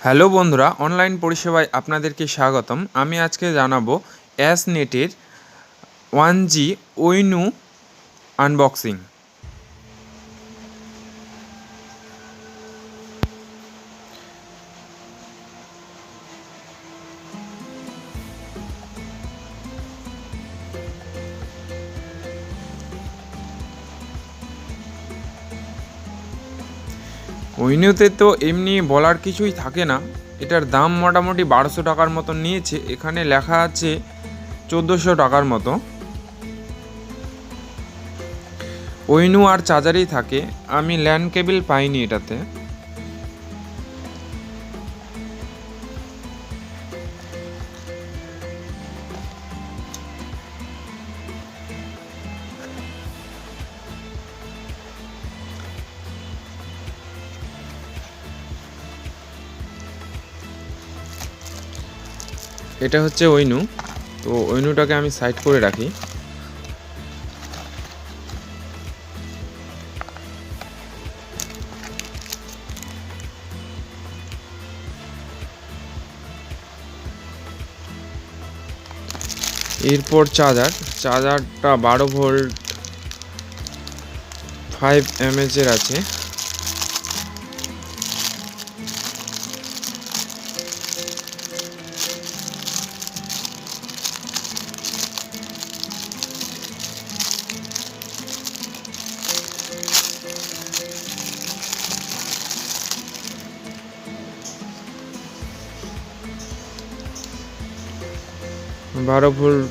Hello বন্ধুরা, online পরিষেবায় আপনাদেরকে স্বাগতম। আমি আজকে জানাবো নেটের 1G ওইনু আনবক্সিং। ওইনুতে তো এমনি বলার কিছুই থাকে না। এটার দাম মোটামুটি 1200 টাকার মতো নিয়েছে। এখানে লেখা আছে 1400 টাকার মতো। ওইনু আর চার্জারই থাকে। আমি ল্যান্ড কেবল পাইনি এটাতে। এটা হচ্ছে ওইনু। তো ওইনুটাকে আমি সাইড করে রাখি। এরপর চার্জারটা 12 ভোল্ট 5 mAh এর আছে। বারো ভোল্ট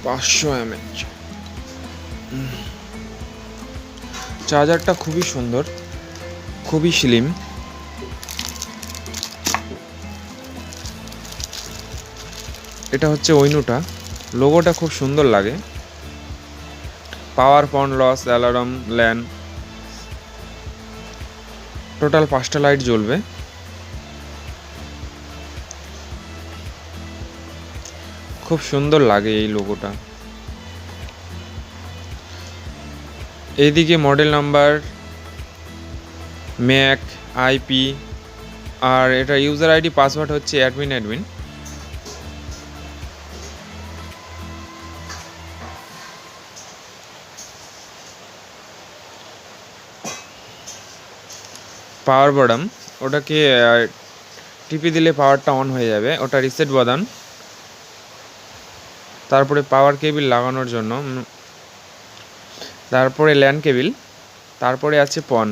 500 mAh। চার্জারটা খুবই সুন্দর, খুবই স্লিম। এটা হচ্ছে ওইনুটা। লোগোটা খুব সুন্দর লাগে। পাওয়ার, পন, লস, অ্যালার্ম, ল্যান, টোটাল 5টা লাইট জ্বলবে। খুব সুন্দর লাগে এই লোগোটা। এইদিকে মডেল নাম্বার, ম্যাক, আইপি, আর এটা ইউজার আইডি, পাসওয়ার্ড হচ্ছে অ্যাডমিন। পাওয়ার বাটন, ওটাকে টিপে দিলে পাওয়ারটা অন হয়ে যাবে। ওটা রিসেট বাটন। তারপরে পাওয়ার কেবিল লাগানোর জন্য, তারপরে ল্যান কেবিল, তারপরে আছে পন।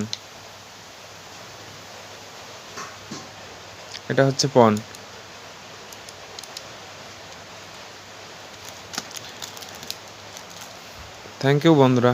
এটা হচ্ছে পন। থ্যাংক ইউ বন্ধুরা।